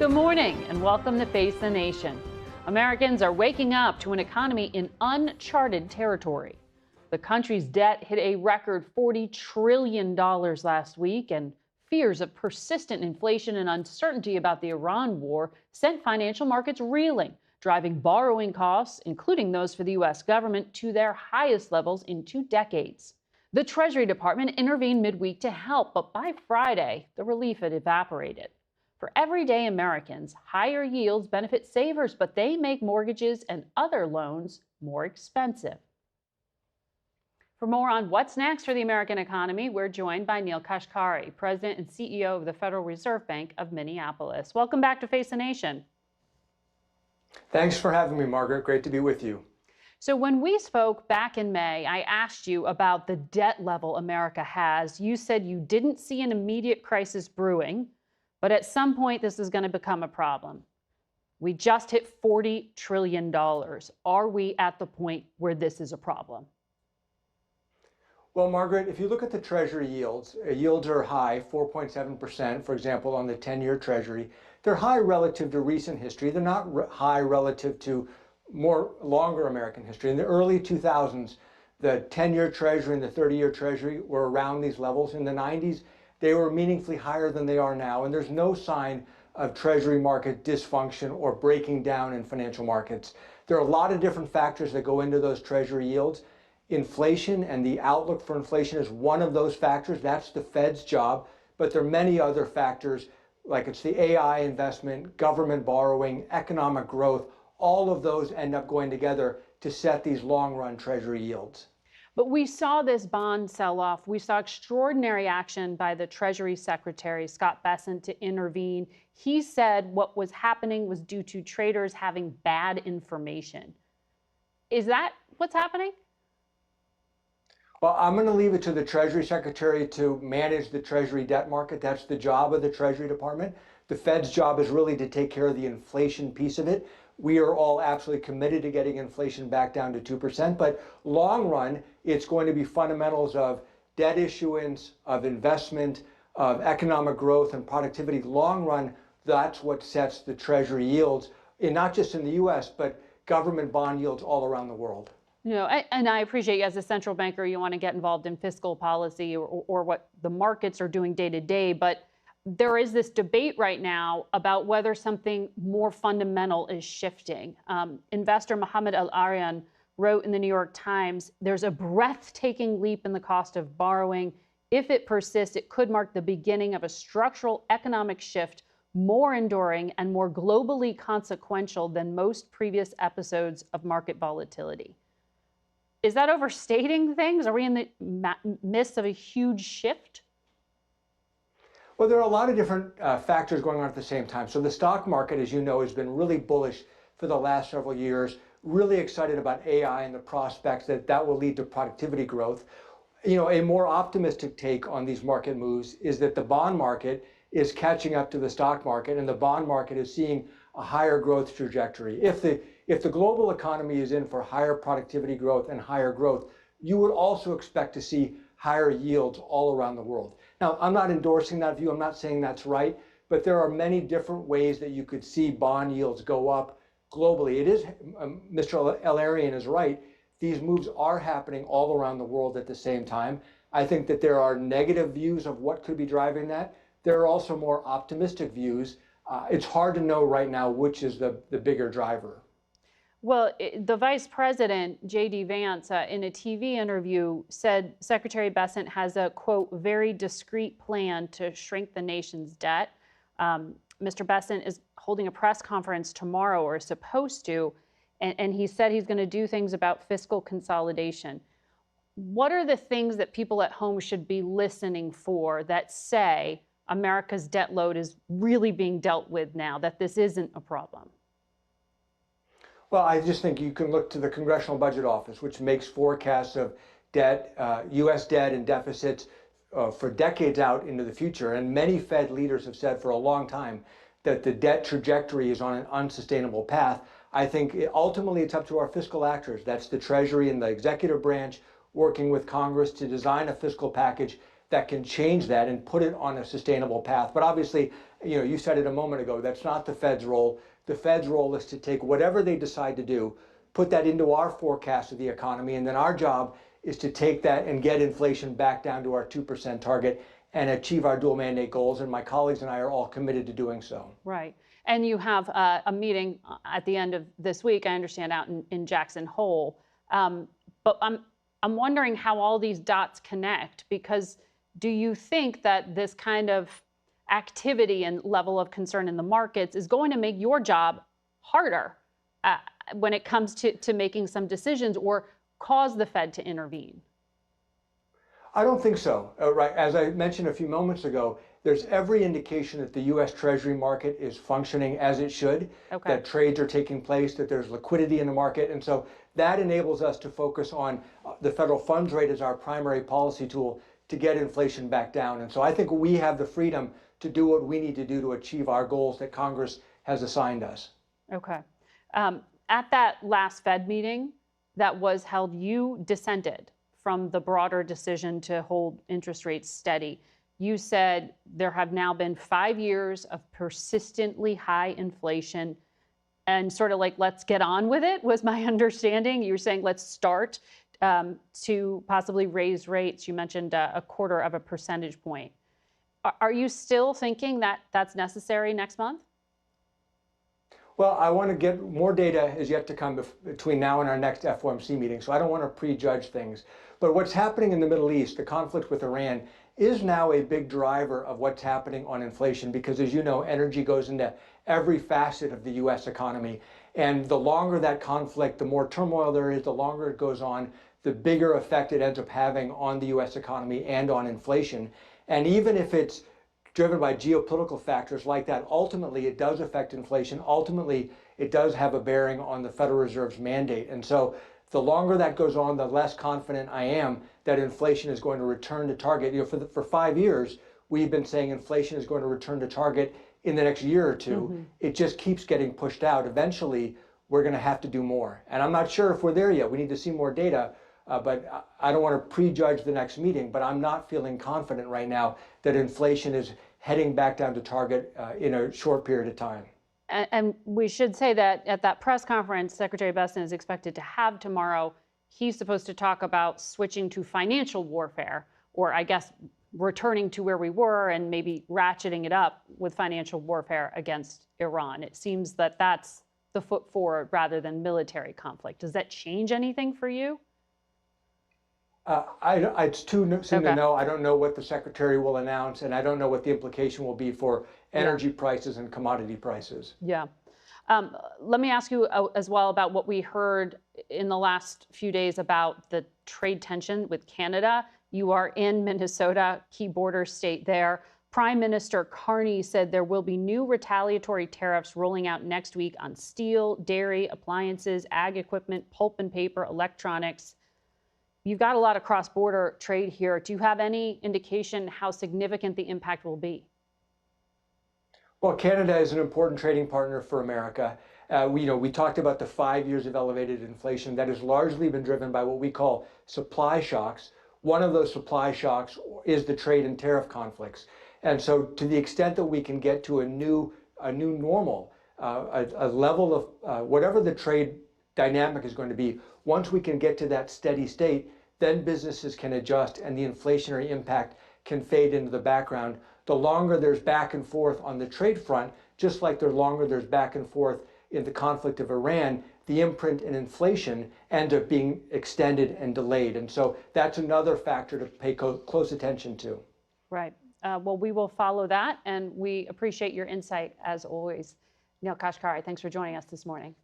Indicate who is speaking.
Speaker 1: Good morning and welcome to Face the Nation. Americans are waking up to an economy in uncharted territory. The country's debt hit a record $40 trillion last week, and fears of persistent inflation and uncertainty about the Iran war sent financial markets reeling, driving borrowing costs, including those for the U.S. government, to their highest levels in 2 decades. The Treasury Department intervened midweek to help, but by Friday, the relief had evaporated. For everyday Americans, higher yields benefit savers, but they make mortgages and other loans more expensive. For more on what's next for the American economy, we're joined by Neel Kashkari, President and CEO of the Federal Reserve Bank of Minneapolis. Welcome back to Face the Nation.
Speaker 2: Thanks for having me, Margaret. Great to be with you.
Speaker 1: So when we spoke back in May, I asked you about the debt level America has. You said you didn't see an immediate crisis brewing, but at some point this is going to become a problem. We just hit $40 trillion. Are we at the point where this is a problem?
Speaker 2: Well, Margaret, if you look at the Treasury yields are high, 4.7%, for example, on the 10-year Treasury. They're high relative to recent history. They're not high relative to more longer American history. In the early 2000s, the 10-year Treasury and the 30-year Treasury were around these levels. In the 90s, they were meaningfully higher than they are now, and there's no sign of Treasury market dysfunction or breaking down in financial markets. There are a lot of different factors that go into those Treasury yields. Inflation and the outlook for inflation is one of those factors. That's the Fed's job, but there are many other factors, like it's the AI investment, government borrowing, economic growth. All of those end up going together to set these long-run Treasury yields.
Speaker 1: But we saw this bond sell-off. We saw extraordinary action by the Treasury Secretary, Scott Bessent, to intervene. He said what was happening was due to traders having bad information. Is that what's happening?
Speaker 2: Well, I'm going to leave it to the Treasury Secretary to manage the Treasury debt market. That's the job of the Treasury Department. The Fed's job is really to take care of the inflation piece of it. We are all absolutely committed to getting inflation back down to 2%, but long run, it's going to be fundamentals of debt issuance, of investment, of economic growth and productivity. Long run, that's what sets the Treasury yields, not just in the U.S., but government bond yields all around the world.
Speaker 1: You know, and I appreciate you as a central banker, you want to get involved in fiscal policy or what the markets are doing day to day, but there is this debate right now about whether something more fundamental is shifting. Investor Mohammed Al-Aryan wrote in the New York Times, there's a breathtaking leap in the cost of borrowing. If it persists, it could mark the beginning of a structural economic shift more enduring and more globally consequential than most previous episodes of market volatility. Is that overstating things? Are we in the midst of a huge shift?
Speaker 2: Well, there are a lot of different factors going on at the same time. So the stock market, as you know, has been really bullish for the last several years, really excited about AI and the prospects that will lead to productivity growth. You know, a more optimistic take on these market moves is that the bond market is catching up to the stock market, and the bond market is seeing a higher growth trajectory. If the global economy is in for higher productivity growth and higher growth, you would also expect to see higher yields all around the world. Now, I'm not endorsing that view. I'm not saying that's right, but there are many different ways that you could see bond yields go up globally. It is, Mr. Al-Aryan is right. These moves are happening all around the world at the same time. I think that there are negative views of what could be driving that. There are also more optimistic views. It's hard to know right now which is the bigger driver.
Speaker 1: Well, the vice president, J.D. Vance, in a TV interview said Secretary Bessent has a, quote, very discreet plan to shrink the nation's debt. Mr. Bessent is holding a press conference tomorrow, or is supposed to, and he said he's going to do things about fiscal consolidation. What are the things that people at home should be listening for that say America's debt load is really being dealt with now, that this isn't a problem?
Speaker 2: Well, I just think you can look to the Congressional Budget Office, which makes forecasts of debt, U.S. debt and deficits for decades out into the future. And many Fed leaders have said for a long time that the debt trajectory is on an unsustainable path. I think ultimately it's up to our fiscal actors. That's the Treasury and the executive branch working with Congress to design a fiscal package that can change that and put it on a sustainable path. But obviously, you said it a moment ago, that's not the Fed's role. The Fed's role is to take whatever they decide to do, put that into our forecast of the economy, and then our job is to take that and get inflation back down to our 2% target and achieve our dual mandate goals. And my colleagues and I are all committed to doing so.
Speaker 1: Right. And you have a meeting at the end of this week, I understand, out in Jackson Hole. But I'm wondering how all these dots connect, because do you think that this kind of activity and level of concern in the markets is going to make your job harder when it comes to making some decisions, or cause the Fed to intervene?
Speaker 2: I don't think so. Right. As I mentioned a few moments ago, there's every indication that the U.S. Treasury market is functioning as it should, that trades are taking place, that there's liquidity in the market. And so that enables us to focus on the federal funds rate as our primary policy tool to get inflation back down. And so I think we have the freedom to do what we need to do to achieve our goals that Congress has assigned us.
Speaker 1: Okay. At that last Fed meeting that was held, you dissented from the broader decision to hold interest rates steady. You said there have now been 5 years of persistently high inflation, and sort of like, let's get on with it, was my understanding. You were saying, let's start to possibly raise rates. You mentioned a 1/4 percentage point. Are you still thinking that that's necessary next month?
Speaker 2: Well, I want to get more data is yet to come between now and our next FOMC meeting, so I don't want to prejudge things. But what's happening in the Middle East, the conflict with Iran, is now a big driver of what's happening on inflation, because as you know, energy goes into every facet of the U.S. economy. And the longer that conflict, the more turmoil there is, the longer it goes on, the bigger effect it ends up having on the U.S. economy and on inflation. And even if it's driven by geopolitical factors like that, ultimately it does affect inflation. Ultimately, it does have a bearing on the Federal Reserve's mandate. And so the longer that goes on, the less confident I am that inflation is going to return to target. For 5 years, we've been saying inflation is going to return to target in the next year or two. Mm-hmm. It just keeps getting pushed out. Eventually, we're going to have to do more. And I'm not sure if we're there yet. We need to see more data. But I don't want to prejudge the next meeting, but I'm not feeling confident right now that inflation is heading back down to target in a short period of time.
Speaker 1: And we should say that at that press conference Secretary Bessent is expected to have tomorrow, he's supposed to talk about switching to financial warfare, or I guess returning to where we were and maybe ratcheting it up with financial warfare against Iran. It seems that that's the foot forward rather than military conflict. Does that change anything for you?
Speaker 2: It's too soon to know. I don't know what the Secretary will announce, and I don't know what the implication will be for energy prices and commodity prices.
Speaker 1: Yeah. Let me ask you as well about what we heard in the last few days about the trade tension with Canada. You are in Minnesota, key border state there. Prime Minister Carney said there will be new retaliatory tariffs rolling out next week on steel, dairy, appliances, ag equipment, pulp and paper, electronics. You've got a lot of cross-border trade here. Do you have any indication how significant the impact will be?
Speaker 2: Well, Canada is an important trading partner for America. We talked about the 5 years of elevated inflation that has largely been driven by what we call supply shocks. One of those supply shocks is the trade and tariff conflicts. And so to the extent that we can get to a new normal, a level of whatever the trade dynamic is going to be, once we can get to that steady state, then businesses can adjust and the inflationary impact can fade into the background. The longer there's back and forth on the trade front, just like the longer there's back and forth in the conflict of Iran, the imprint in inflation ends up being extended and delayed. And so that's another factor to pay close attention to.
Speaker 1: Right. Well, we will follow that, and we appreciate your insight as always. Neel Kashkari, thanks for joining us this morning.